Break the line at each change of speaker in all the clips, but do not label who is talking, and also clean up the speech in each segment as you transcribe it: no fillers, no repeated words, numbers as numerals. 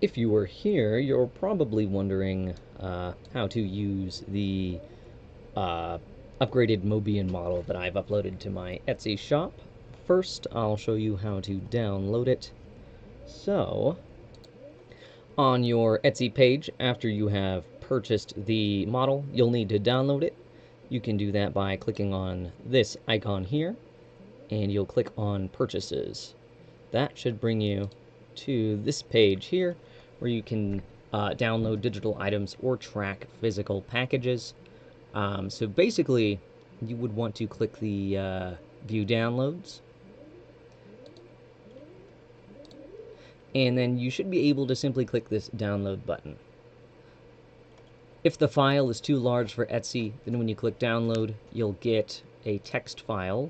If you were here, you're probably wondering how to use the upgraded Mobian model that I've uploaded to my Etsy shop. First, I'll show you how to download it. So, on your Etsy page, after you have purchased the model, you'll need to download it. You can do that by clicking on this icon here, and you'll click on Purchases. That should bring you to this page here, where you can download digital items or track physical packages. So basically, you would want to click the View Downloads, and then you should be able to simply click this Download button. If the file is too large for Etsy, then when you click Download, you'll get a text file.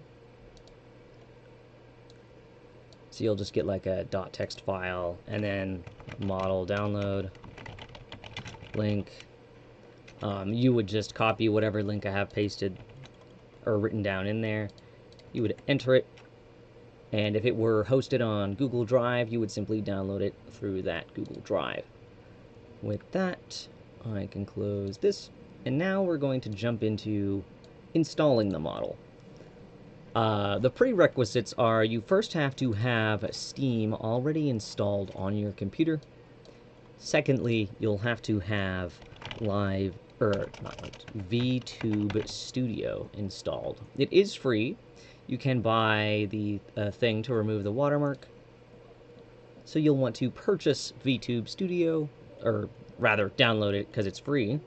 So you'll just get like a .text file, and then model download, link. You would just copy whatever link I have pasted or written down in there. You would enter it, and if it were hosted on Google Drive, you would simply download it through that Google Drive. With that, I can close this, and now we're going to jump into installing the model. The prerequisites are you first have to have Steam already installed on your computer. Secondly, you'll have to have VTube Studio installed. It is free. You can buy the thing to remove the watermark. So you'll want to purchase VTube Studio, or rather download it because it's free.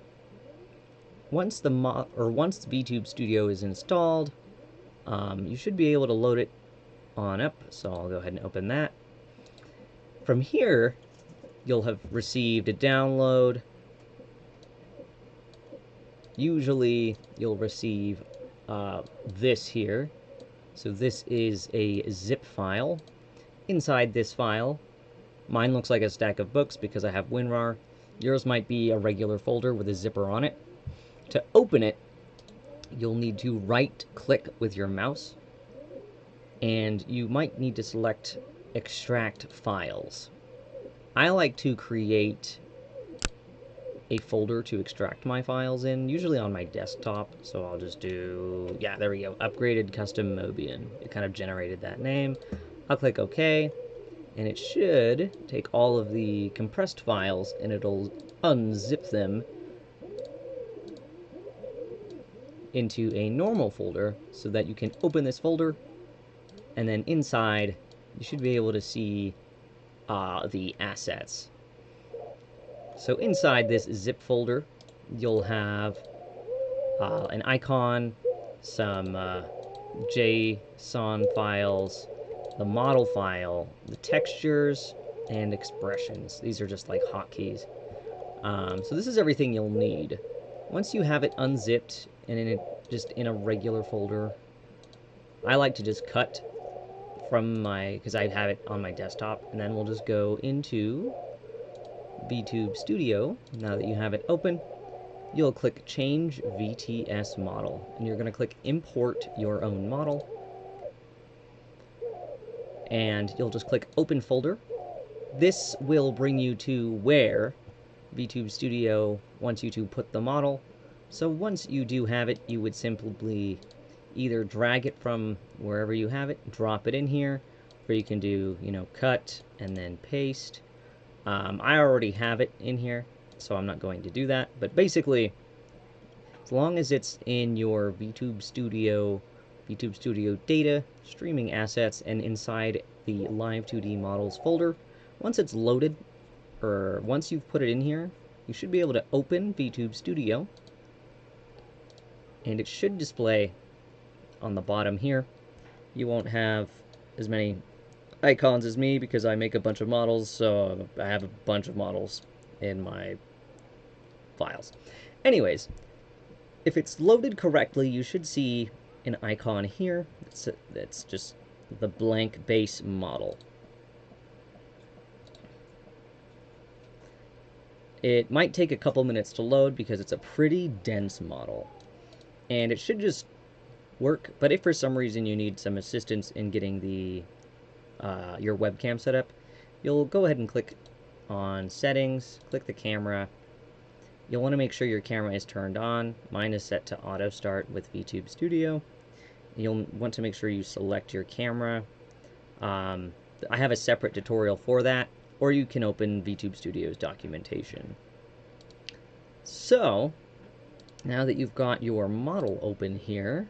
Once VTube Studio is installed, you should be able to load it on up, so I'll go ahead and open that. From here, you'll have received a download. Usually, you'll receive this here. So this is a zip file. Inside this file, mine looks like a stack of books because I have WinRAR. Yours might be a regular folder with a zipper on it. To open it, you'll need to right-click with your mouse, and you might need to select Extract Files. I like to create a folder to extract my files in, usually on my desktop, so I'll just do, yeah, there we go, Upgraded Custom Mobian. It kind of generated that name. I'll click OK, and it should take all of the compressed files, and it'll unzip them into a normal folder so that you can open this folder, and then inside you should be able to see the assets. So inside this zip folder, you'll have an icon, some JSON files, the model file, the textures, and expressions. These are just like hotkeys. So this is everything you'll need. Once you have it unzipped and just in a regular folder, I like to just cut from because I have it on my desktop, and then we'll just go into VTube Studio. Now that you have it open, you'll click Change VTS Model, and you're going to click Import Your Own Model, and you'll just click Open Folder. This will bring you to where VTube Studio wants you to put the model. So once you do have it, you would simply either drag it from wherever you have it, drop it in here, or you can do, cut and then paste. I already have it in here, so I'm not going to do that. But basically, as long as it's in your VTube Studio data, streaming assets, and inside the Live2D models folder, once it's loaded, or once you've put it in here, you should be able to open VTube Studio, and it should display on the bottom here. You won't have as many icons as me because I make a bunch of models, so I have a bunch of models in my files. Anyways, if it's loaded correctly, you should see an icon here that's just the blank base model. It might take a couple minutes to load because it's a pretty dense model, and it should just work. But if for some reason you need some assistance in getting the your webcam set up, you'll go ahead and click on settings, click the camera. You'll want to make sure your camera is turned on. Mine is set to auto start with VTube Studio. You'll want to make sure you select your camera. I have a separate tutorial for that, or you can open VTube Studio's documentation. So, now that you've got your model open here,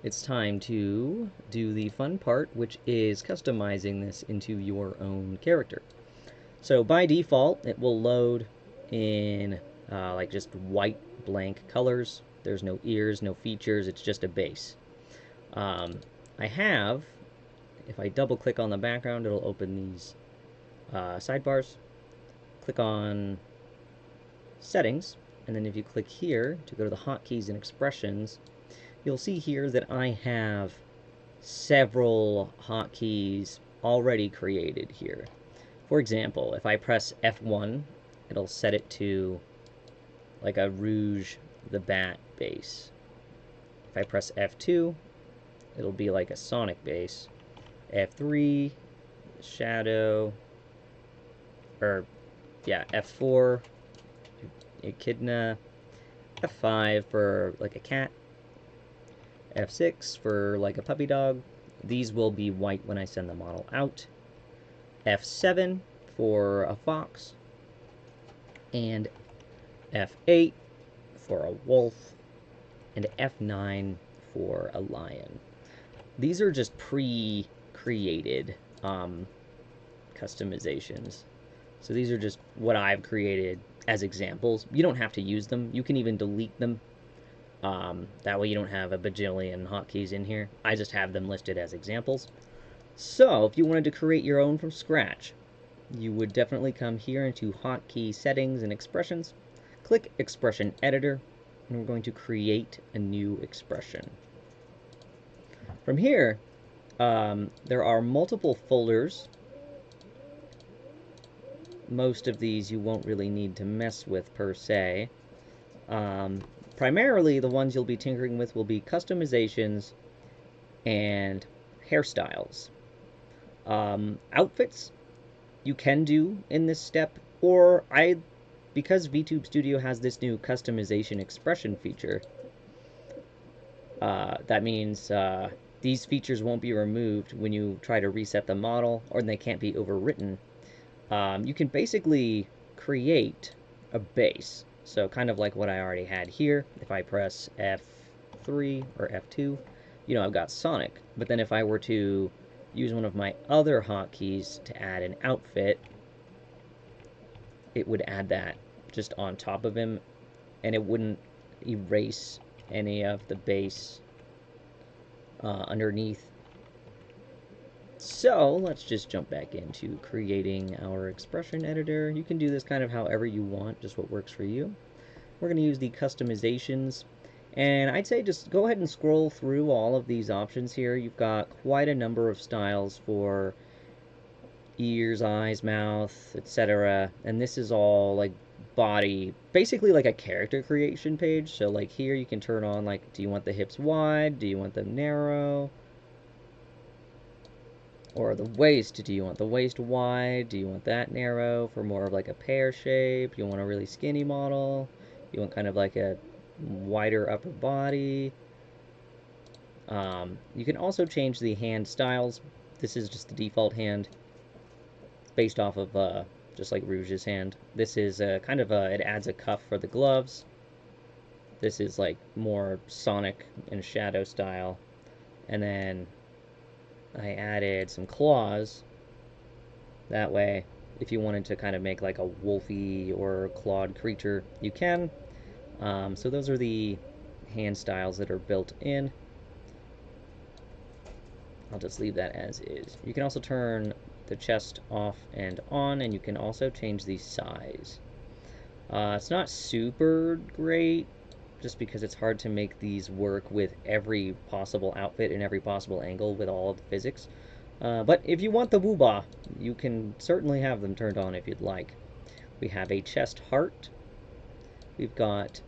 it's time to do the fun part, which is customizing this into your own character. So by default, it will load in like just white blank colors. There's no ears, no features, it's just a base. I have, if I double click on the background, it'll open these sidebars. Click on settings, and then if you click here to go to the hotkeys and expressions, you'll see here that I have several hotkeys already created here. For example, if I press F1, it'll set it to like a Rouge the Bat base. If I press F2, it'll be like a Sonic base. F3, Shadow, or yeah, F4, Echidna, F5 for like a cat, F6 for like a puppy dog. These will be white when I send the model out. F7 for a fox, and F8 for a wolf, and F9 for a lion. These are just pre-created customizations. So these are just what I've created as examples. You don't have to use them. You can even delete them. That way you don't have a bajillion hotkeys in here. I just have them listed as examples. So if you wanted to create your own from scratch, you would definitely come here into hotkey settings and expressions. Click expression editor, and we're going to create a new expression. From here, there are multiple folders. Most of these you won't really need to mess with per se. Primarily, the ones you'll be tinkering with will be customizations and hairstyles. Outfits you can do in this step, or because VTube Studio has this new customization expression feature, that means these features won't be removed when you try to reset the model, or they can't be overwritten. You can basically create a base. So kind of like what I already had here. If I press F3 or F2, you know, I've got Sonic. But then if I were to use one of my other hotkeys to add an outfit, it would add that just on top of him, and it wouldn't erase any of the base underneath. So let's just jump back into creating our expression editor. You can do this kind of however you want, just what works for you. We're going to use the customizations, and I'd say just go ahead and scroll through all of these options here. You've got quite a number of styles for ears, eyes, mouth, etc. And this is all like body, basically like a character creation page. So like here you can turn on like, do you want the hips wide? Do you want them narrow? Or the waist, do you want the waist wide? Do you want that narrow for more of like a pear shape? You want a really skinny model? You want kind of like a wider upper body? You can also change the hand styles. This is just the default hand, based off of just like Rouge's hand. This is kind of it adds a cuff for the gloves. This is like more Sonic and Shadow style. And then I added some claws. That way, if you wanted to kind of make like a wolfy or clawed creature, you can. So those are the hand styles that are built in. I'll just leave that as is. You can also turn the chest off and on, and you can also change the size. It's not super great, just because it's hard to make these work with every possible outfit and every possible angle with all of the physics. But if you want the woobah, you can certainly have them turned on if you'd like. We have a chest heart. We've got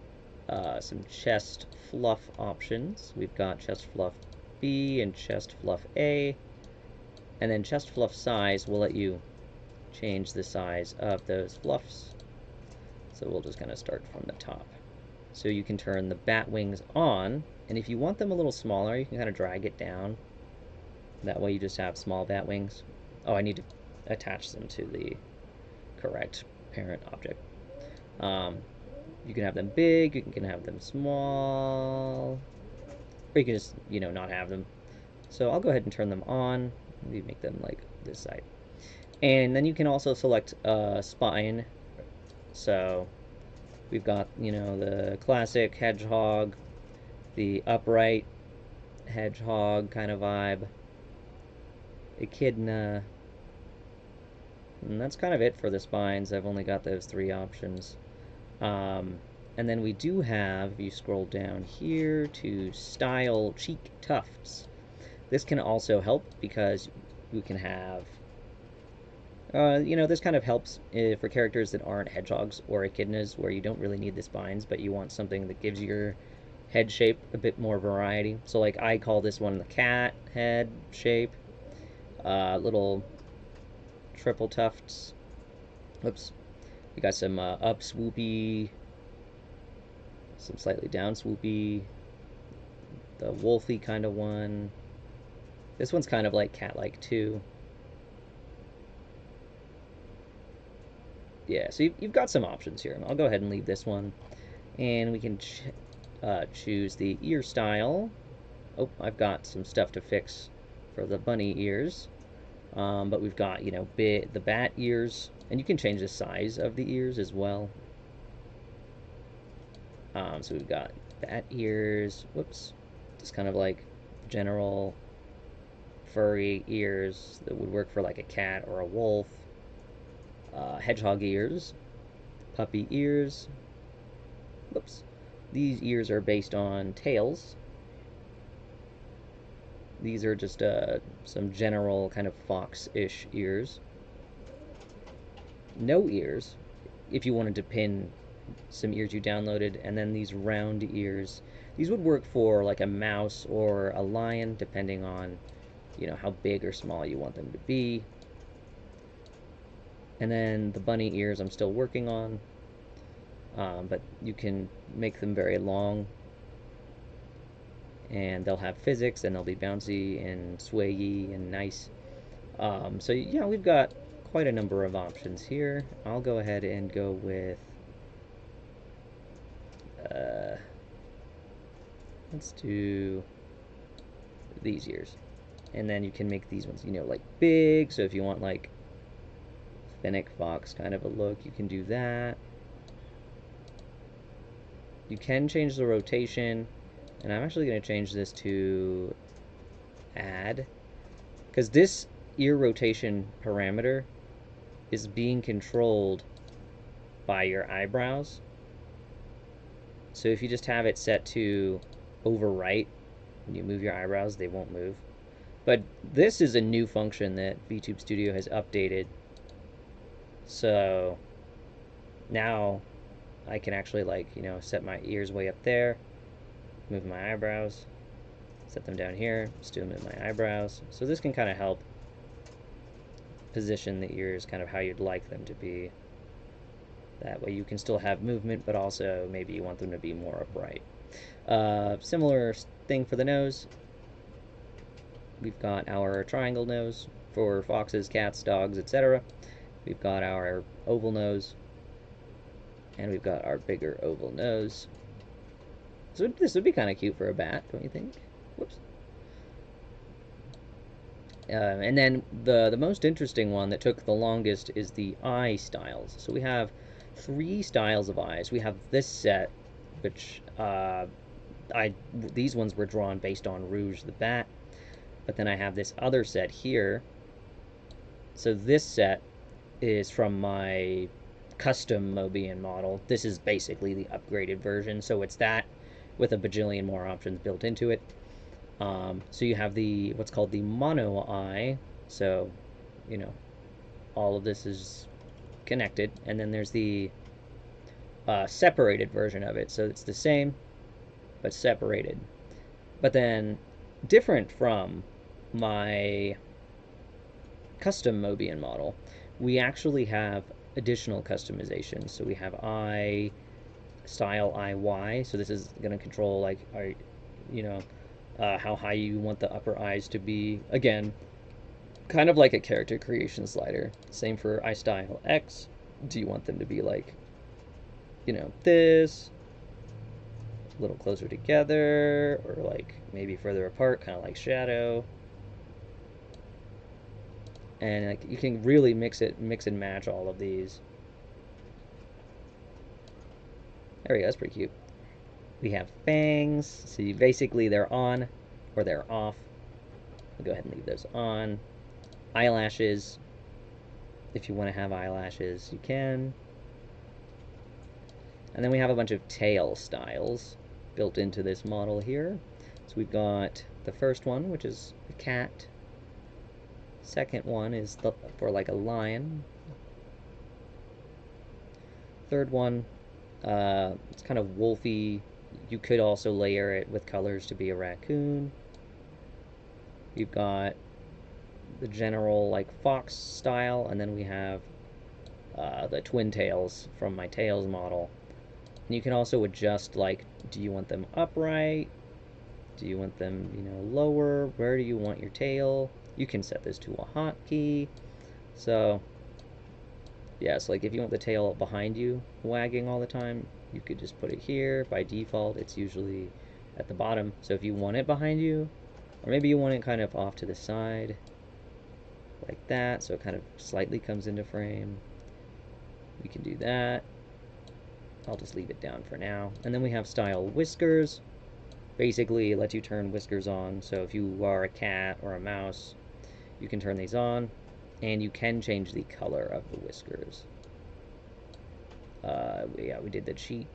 some chest fluff options. We've got chest fluff B and chest fluff A. And then chest fluff size will let you change the size of those fluffs. So we'll just kind of start from the top. So you can turn the bat wings on, and if you want them a little smaller, you can kind of drag it down. That way you just have small bat wings. Oh, I need to attach them to the correct parent object. You can have them big, you can have them small, or you can just, not have them. So I'll go ahead and turn them on. Maybe make them like this side. And then you can also select a spine. So we've got, the classic hedgehog, the upright hedgehog kind of vibe, echidna, and that's kind of it for the spines. I've only got those 3 options. And then we do have, if you scroll down here to style cheek tufts, this can also help because you can have, this kind of helps for characters that aren't hedgehogs or echidnas, where you don't really need the spines, but you want something that gives your head shape a bit more variety. So like I call this one the cat head shape. Little triple tufts. Whoops. We got some up swoopy, some slightly down swoopy, the wolfy kind of one. This one's kind of like cat-like too. Yeah, so you've got some options here. I'll go ahead and leave this one. And we can choose the ear style. Oh, I've got some stuff to fix for the bunny ears. But we've got, the bat ears, and you can change the size of the ears as well. So we've got bat ears, whoops, just kind of like general furry ears that would work for like a cat or a wolf. Hedgehog ears, puppy ears, whoops. These ears are based on tails. These are just some general kind of fox-ish ears. No ears, if you wanted to pin some ears you downloaded, and then these round ears. These would work for like a mouse or a lion, depending on, how big or small you want them to be. And then the bunny ears I'm still working on, but you can make them very long, and they'll have physics, and they'll be bouncy and swayy and nice. So yeah, we've got quite a number of options here. I'll go ahead and go with let's do these ears, and then you can make these ones, like big. So if you want like Fennec Fox kind of a look, you can do that. You can change the rotation, and I'm actually going to change this to add, because this ear rotation parameter is being controlled by your eyebrows. So if you just have it set to overwrite, when you move your eyebrows, they won't move. But this is a new function that VTube Studio has updated. So now I can actually set my ears way up there, move my eyebrows, set them down here, still move my eyebrows. So this can kind of help position the ears kind of how you'd like them to be. That way you can still have movement, but also maybe you want them to be more upright. Similar thing for the nose. We've got our triangle nose for foxes, cats, dogs, etc. We've got our oval nose, and we've got our bigger oval nose. So this would be kind of cute for a bat, don't you think? Whoops. And then the most interesting one that took the longest is the eye styles. So we have 3 styles of eyes. We have this set, which these ones were drawn based on Rouge the Bat. But then I have this other set here. So this set is from my custom Mobian model. This is basically the upgraded version. So it's that with a bajillion more options built into it. So you have what's called the mono eye. So, all of this is connected. And then there's the separated version of it. So it's the same, but separated. But then different from my custom Mobian model, we actually have additional customization. So we have style IY. So this is going to control like our, you know, how high you want the upper eyes to be. Again, kind of like a character creation slider. Same for style X. Do you want them to be like, you know, this, a little closer together, or like maybe further apart, kind of like shadow. And like you can really mix and match all of these. There we go, that's pretty cute. We have fangs, so basically they're on or they're off. I'll go ahead and leave those on. Eyelashes, if you want to have eyelashes, you can. And then we have a bunch of tail styles built into this model here. So we've got the first one, which is a cat. Second one is for like a lion. Third one, it's kind of wolfy. You could also layer it with colors to be a raccoon. You've got the general like fox style, and then we have the twin tails from my tails model. And you can also adjust, like, do you want them upright? Do you want them, you know, lower? Where do you want your tail? You can set this to a hotkey. So, yeah, so like if you want the tail behind you wagging all the time, you could just put it here. By default, it's usually at the bottom. So if you want it behind you, or maybe you want it kind of off to the side, like that, so it kind of slightly comes into frame, we can do that. I'll just leave it down for now. And then we have style whiskers. Basically, it lets you turn whiskers on. So if you are a cat or a mouse, you can turn these on, and you can change the color of the whiskers. Yeah, we did the cheek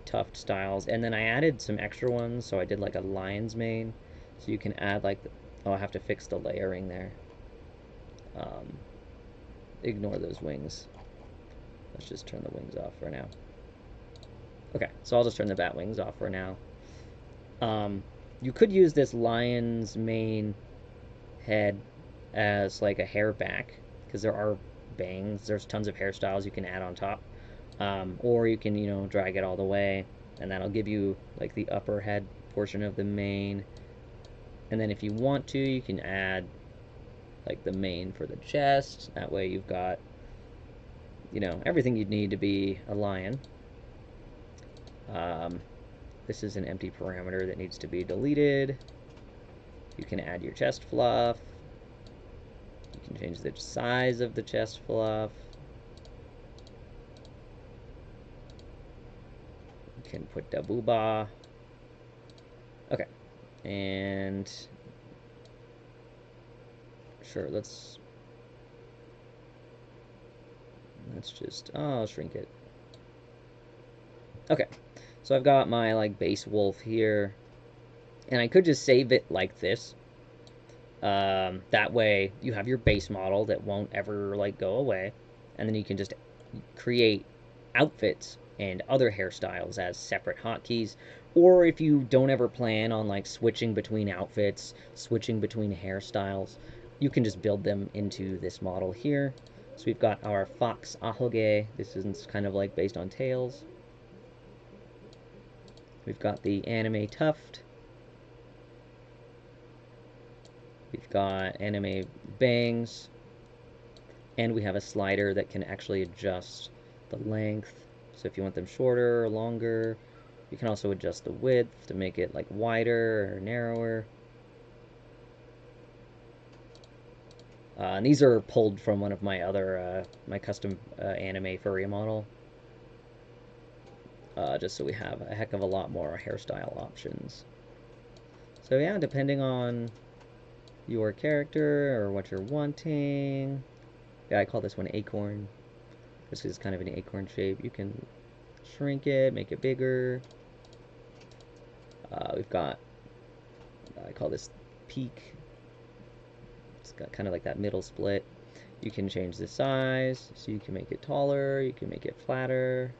tuft styles, and then I added some extra ones. So I did like a lion's mane. So you can add like, oh, I have to fix the layering there. Ignore those wings. Let's just turn the wings off for now. Okay, so I'll just turn the bat wings off for now. You could use this lion's mane head as like a hair back, because there are bangs. There's tons of hairstyles you can add on top. Or you can, you know, drag it all the way, and that'll give you like the upper head portion of the mane. And then if you want to, you can add like the mane for the chest. That way you've got, you know, everything you'd need to be a lion. This is an empty parameter that needs to be deleted. You can add your chest fluff. You can change the size of the chest fluff. You can put the booba. Okay, and sure, let's just, oh, I'll shrink it. Okay, so I've got my like base wolf here, and I could just save it like this. That way you have your base model that won't ever like go away, and then you can just create outfits and other hairstyles as separate hotkeys. Or if you don't ever plan on like switching between outfits, switching between hairstyles, you can just build them into this model here. So we've got our fox ahoge. This is kind of like based on tails. We've got the anime tuft. We've got anime bangs. And we have a slider that can actually adjust the length. So if you want them shorter or longer, you can also adjust the width to make it like wider or narrower. And these are pulled from one of my other, my custom anime furry model. Just so we have a heck of a lot more hairstyle options. So yeah, depending on your character or what you're wanting. Yeah, I call this one acorn. This is kind of an acorn shape. You can shrink it, make it bigger. We've got, I call this peak. It's got kind of like that middle split. You can change the size, so you can make it taller, you can make it flatter.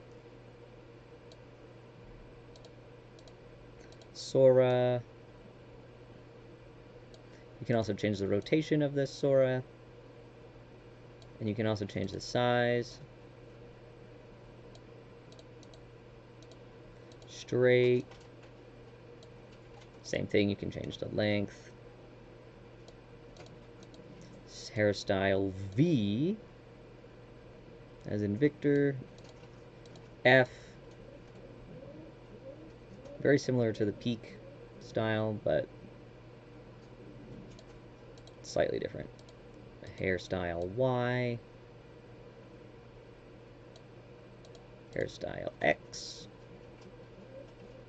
Sora. You can also change the rotation of this Sora. And you can also change the size. Straight. Same thing, you can change the length. Hairstyle V, as in Victor. F, very similar to the peak style, but slightly different. Hairstyle Y. Hairstyle X.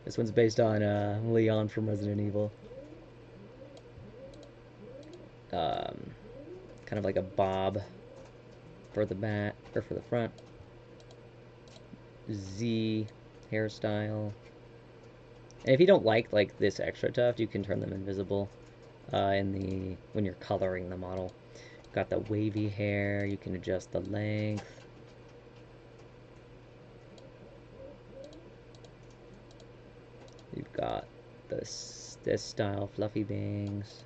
This one's based on Leon from Resident Evil. Kind of like a bob for the back, or for the front. Z hairstyle. And if you don't like this extra tuft, you can turn them invisible when you're coloring the model. Got the wavy hair, you can adjust the length. You've got this style, fluffy bangs,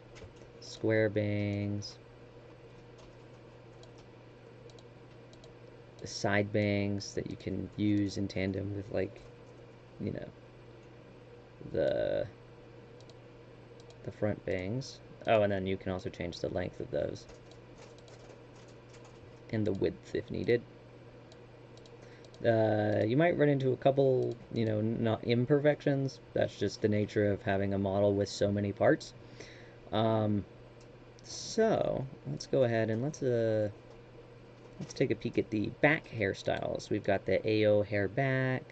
square bangs, the side bangs that you can use in tandem with, like, you know, the front bangs. Oh, and then you can also change the length of those and the width if needed. You might run into a couple, not imperfections. That's just the nature of having a model with so many parts. So let's go ahead and let's take a peek at the back hairstyles. We've got the AO hair back,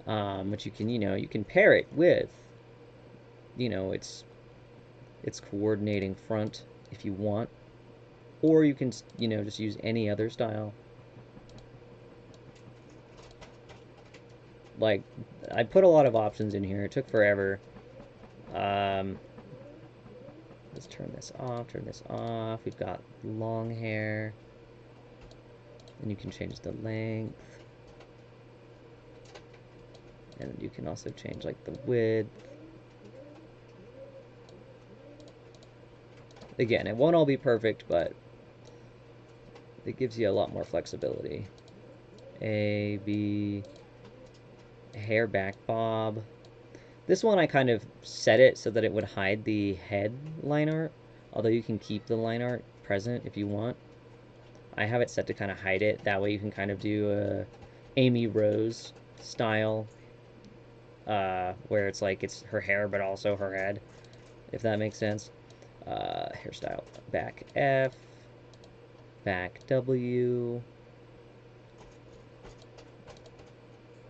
which you can, you can pair it with, its coordinating front if you want, or you can, just use any other style. Like, I put a lot of options in here. It took forever. Let's turn this off. We've got long hair. And you can change the length. And you can also change, like, the width. Again, it won't all be perfect, but it gives you a lot more flexibility. A, B, hair back bob. This one I kind of set it so that it would hide the head line art, although you can keep the line art present if you want. I have it set to kind of hide it. That way you can kind of do a Amy Rose style, where it's like it's her hair but also her head, if that makes sense. Hairstyle back F, back W,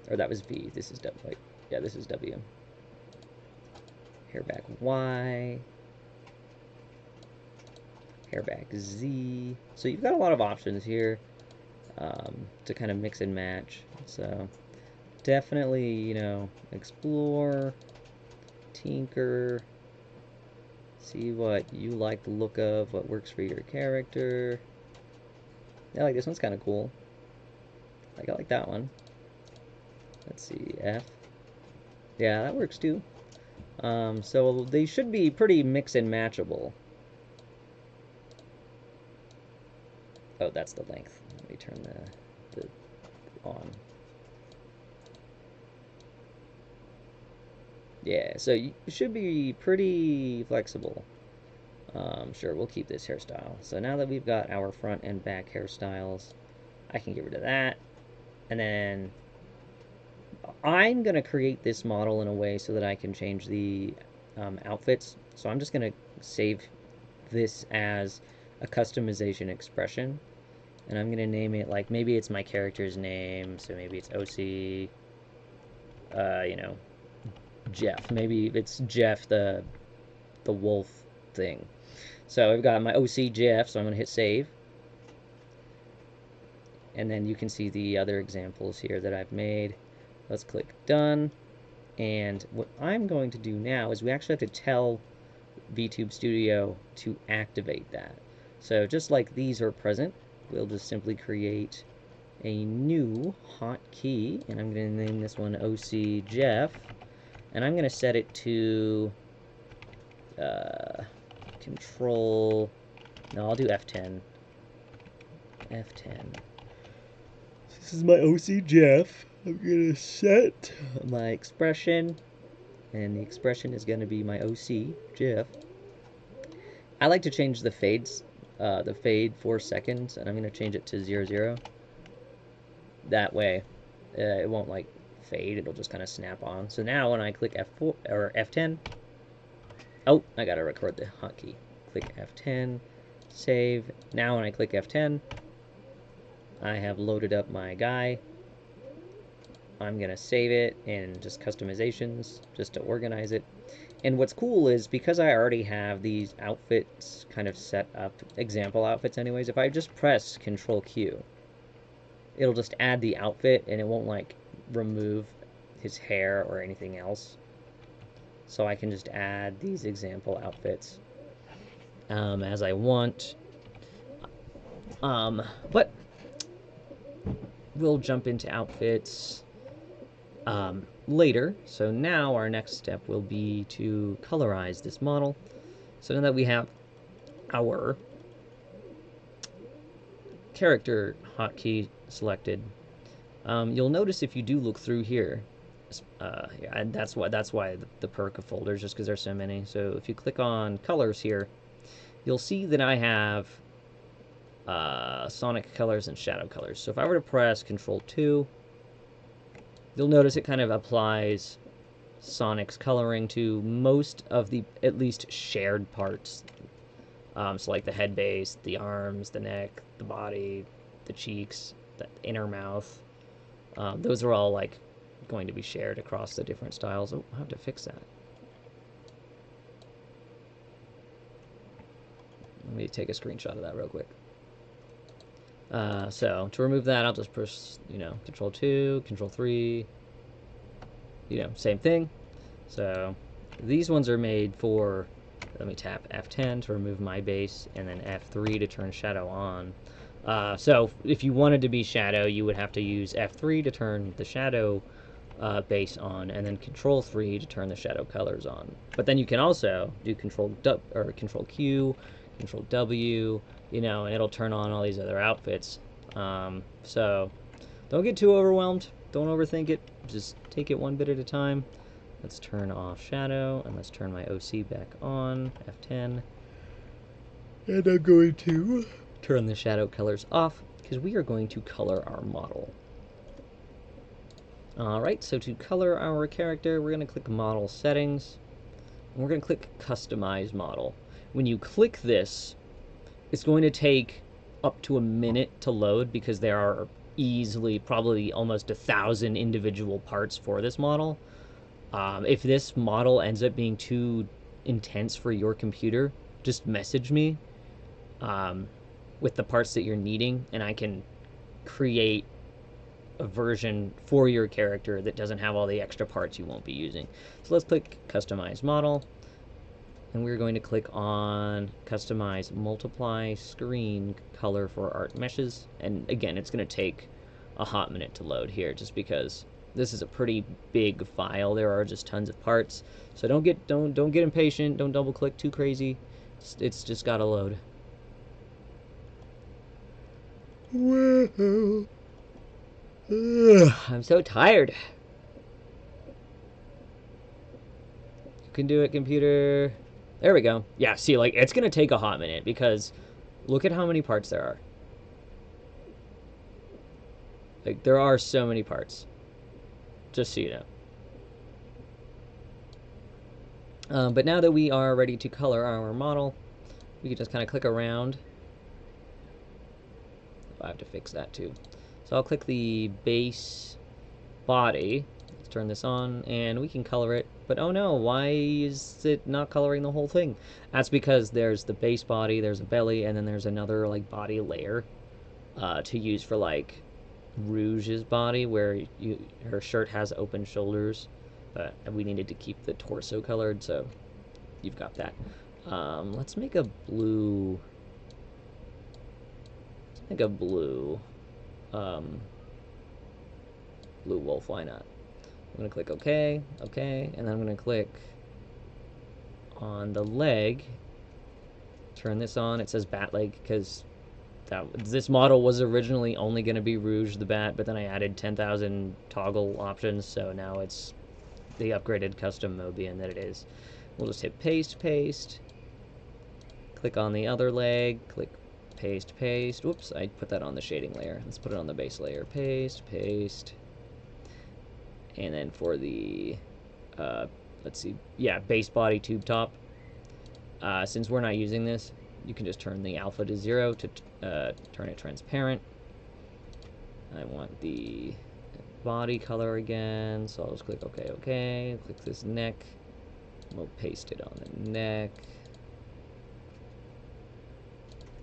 or that was V. This is W. Yeah, this is W. Hair back Y, hair back Z. So you've got a lot of options here to kind of mix and match. So definitely, explore, tinker, see what you like the look of, what works for your character. Yeah, like this one's kind of cool. I like that one. Let's see, F. Yeah, that works too. So they should be pretty mix and matchable. Oh, that's the length. Let me turn the on. Yeah, so you should be pretty flexible. Sure, we'll keep this hairstyle. So now that we've got our front and back hairstyles, I can get rid of that. And then I'm going to create this model in a way so that I can change the outfits. So I'm just going to save this as a customization expression. And I'm going to name it, like, maybe it's my character's name. So maybe it's OC, Jeff. Maybe it's Jeff, the wolf thing. So I've got my OC Jeff, so I'm going to hit save. And then you can see the other examples here that I've made. Let's click done. And what I'm going to do now is we actually have to tell VTube Studio to activate that. So just like these are present, we'll just simply create a new hotkey, and I'm going to name this one OC Jeff, and I'm going to set it to I'll do F10. F10. This is my OC Jeff. I'm gonna set my expression, and the expression is gonna be my OC Jeff. I like to change the fades, the fade 4 seconds, and I'm gonna change it to 0, 0. That way, it won't like fade. It'll just kind of snap on. So now when I click F4 or F10, oh, I gotta record the hotkey. Click F10, save. Now when I click F10, I have loaded up my guy. I'm gonna save it in just customizations, just to organize it. And what's cool is because I already have these outfits kind of set up, example outfits anyways, if I just press Control Q, it'll just add the outfit and it won't like remove his hair or anything else. So I can just add these example outfits as I want. But we'll jump into outfits later. So now our next step will be to colorize this model. So now that we have our character hotkey selected, you'll notice if you do look through here, and that's why the perk of folders, just because there's so many. So if you click on colors here, you'll see that I have Sonic colors and shadow colors. So if I were to press Control 2, you'll notice it kind of applies Sonic's coloring to most of the at least shared parts. So like the head base, the arms, the neck, the body, the cheeks, the inner mouth. Those are all like going to be shared across the different styles. Oh, I have to fix that. Let me take a screenshot of that real quick. So to remove that, I'll just push, Control 2, Control 3, same thing. So these ones are made for, let me tap F10 to remove my base, and then F3 to turn shadow on. So if you wanted to be shadow, you would have to use F3 to turn the shadow base on, and then Control 3 to turn the shadow colors on. But then you can also do Control Q, Control W, and it'll turn on all these other outfits. So don't get too overwhelmed. Don't overthink it. Just take it one bit at a time. Let's turn off shadow, and let's turn my OC back on, F10. And I'm going to turn the shadow colors off, because we are going to color our model. Alright, so to color our character, we're going to click Model Settings, and we're going to click Customize Model. When you click this, it's going to take up to a minute to load, because there are easily probably almost 1,000 individual parts for this model. If this model ends up being too intense for your computer, just message me with the parts that you're needing, and I can create a version for your character that doesn't have all the extra parts you won't be using. So let's click Customize Model, and we're going to click on Customize Multiply Screen Color for Art Meshes. And again, it's going to take a hot minute to load here, just because this is a pretty big file. There are just tons of parts, so don't get impatient. Don't double click too crazy. It's just got to load. Whoa. I'm so tired. You can do it, computer. There we go. Yeah, see, like, it's gonna take a hot minute, because look at how many parts there are. Like, there are so many parts. Just so you know. But now that we are ready to color our model, we can just kind of click around. I have to fix that too. So I'll click the base body. Let's turn this on, and we can color it. But oh no, why is it not coloring the whole thing? That's because there's the base body, there's a belly, and then there's another like body layer to use for like Rouge's body, where her shirt has open shoulders, but we needed to keep the torso colored, so you've got that. Let's make a blue. Let's make a blue. Blue wolf. Why not? I'm gonna click OK, OK, and then I'm gonna click on the leg. Turn this on. It says bat leg because this model was originally only going to be Rouge the Bat, but then I added 10,000 toggle options, so now it's the upgraded custom Mobian that it is. We'll just hit paste, paste. Click on the other leg, click paste, paste. Whoops, I put that on the shading layer. Let's put it on the base layer. Paste, paste. And then for the, let's see, yeah, base body tube top. Since we're not using this, you can just turn the alpha to 0 to turn it transparent. I want the body color again, so I'll just click OK, OK. Click this neck. We'll paste it on the neck.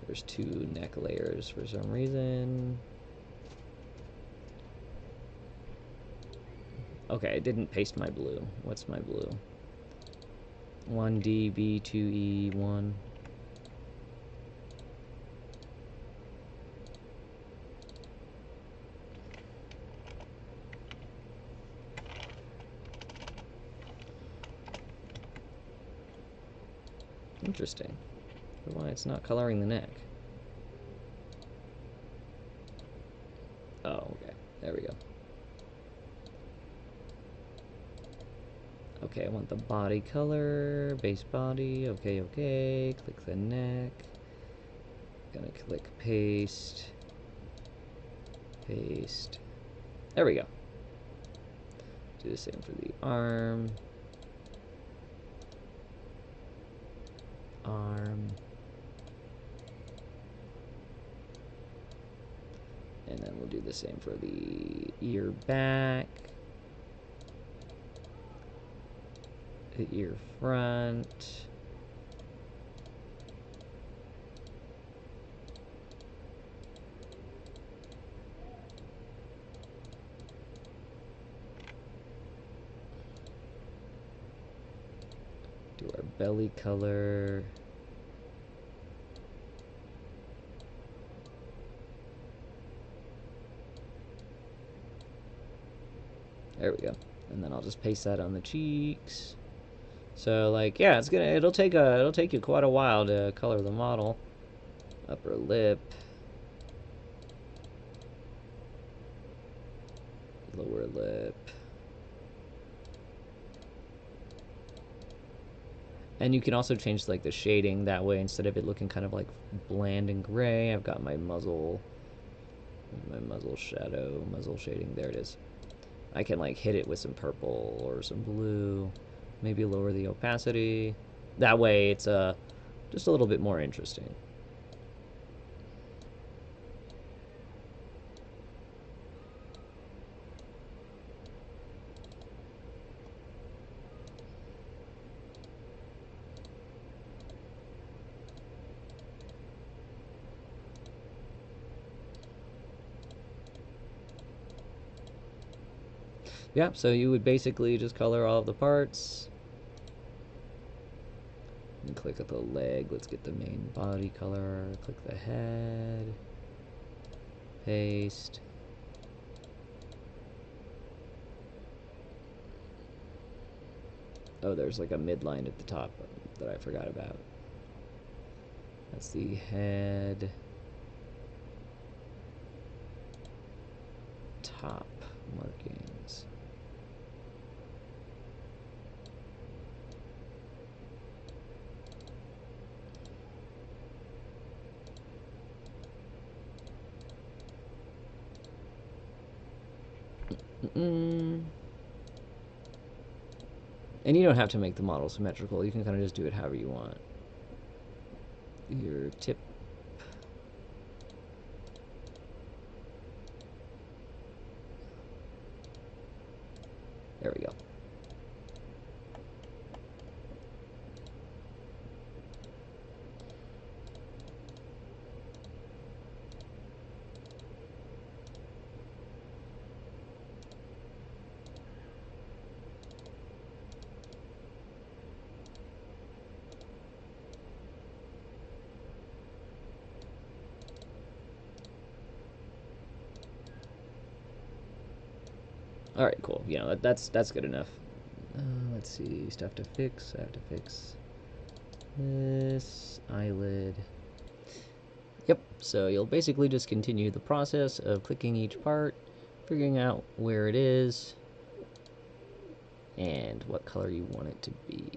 There's 2 neck layers for some reason. Okay, I didn't paste my blue. What's my blue? 1D, B, 2E, 1. Interesting. Why it's not coloring the neck? Oh, okay. There we go. Okay, I want the body color, base body. Okay, okay. Click the neck. Gonna click paste. Paste. There we go. Do the same for the arm. Arm. And then we'll do the same for the ear back. The ear front. Do our belly color. There we go. And then I'll just paste that on the cheeks. So like, yeah, it'll take you quite a while to color the model. Upper lip. Lower lip. And you can also change like the shading that way. Instead of it looking kind of like bland and gray, I've got my muzzle shadow, muzzle shading. There it is. I can like hit it with some purple or some blue, maybe lower the opacity. That way it's just a little bit more interesting. Yeah, so you would basically just color all of the parts. And click at the leg. Let's get the main body color. Click the head. Paste. Oh, there's like a midline at the top that I forgot about. That's the head. Top markings. And you don't have to make the model symmetrical. You can kind of just do it however you want. Your tip. There we go. All right, cool. You know, that's good enough. Let's see, stuff to fix. I have to fix this eyelid. Yep, so you'll basically just continue the process of clicking each part, figuring out where it is, and what color you want it to be.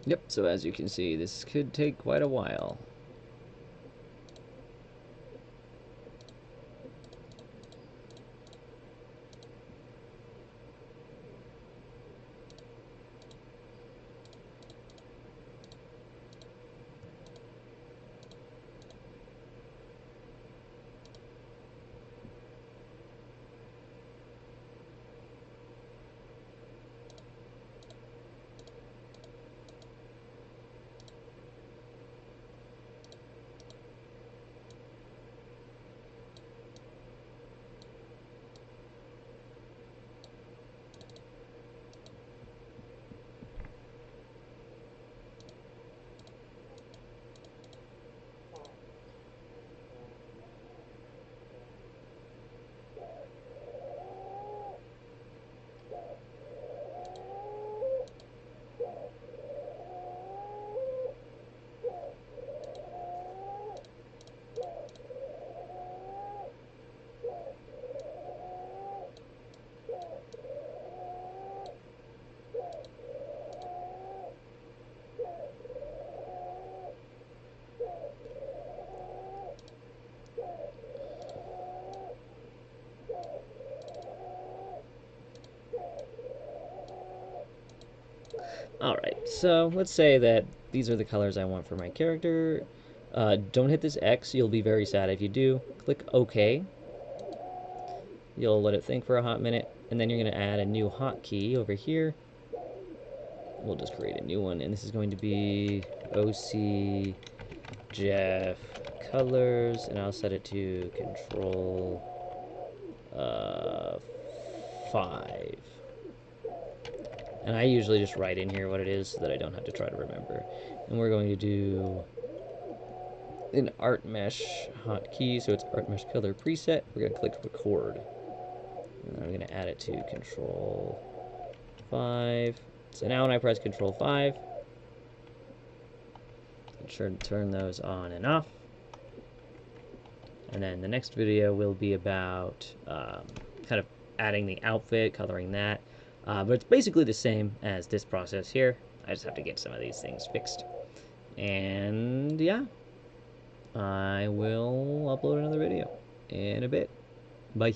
Yep, so as you can see, this could take quite a while. Alright, so let's say that these are the colors I want for my character. Don't hit this X, you'll be very sad if you do. Click OK. You'll let it think for a hot minute, and then you're going to add a new hotkey over here. We'll just create a new one, and this is going to be OC Jeff Colors, and I'll set it to Control 5. And I usually just write in here what it is so that I don't have to try to remember. And we're going to do an art mesh hotkey, so it's art mesh color preset. We're going to click record. And then I'm going to add it to Control 5. So now when I press Control 5, sure to turn those on and off. And then the next video will be about kind of adding the outfit, coloring that. But it's basically the same as this process here. I just have to get some of these things fixed. And yeah, I will upload another video in a bit. Bye.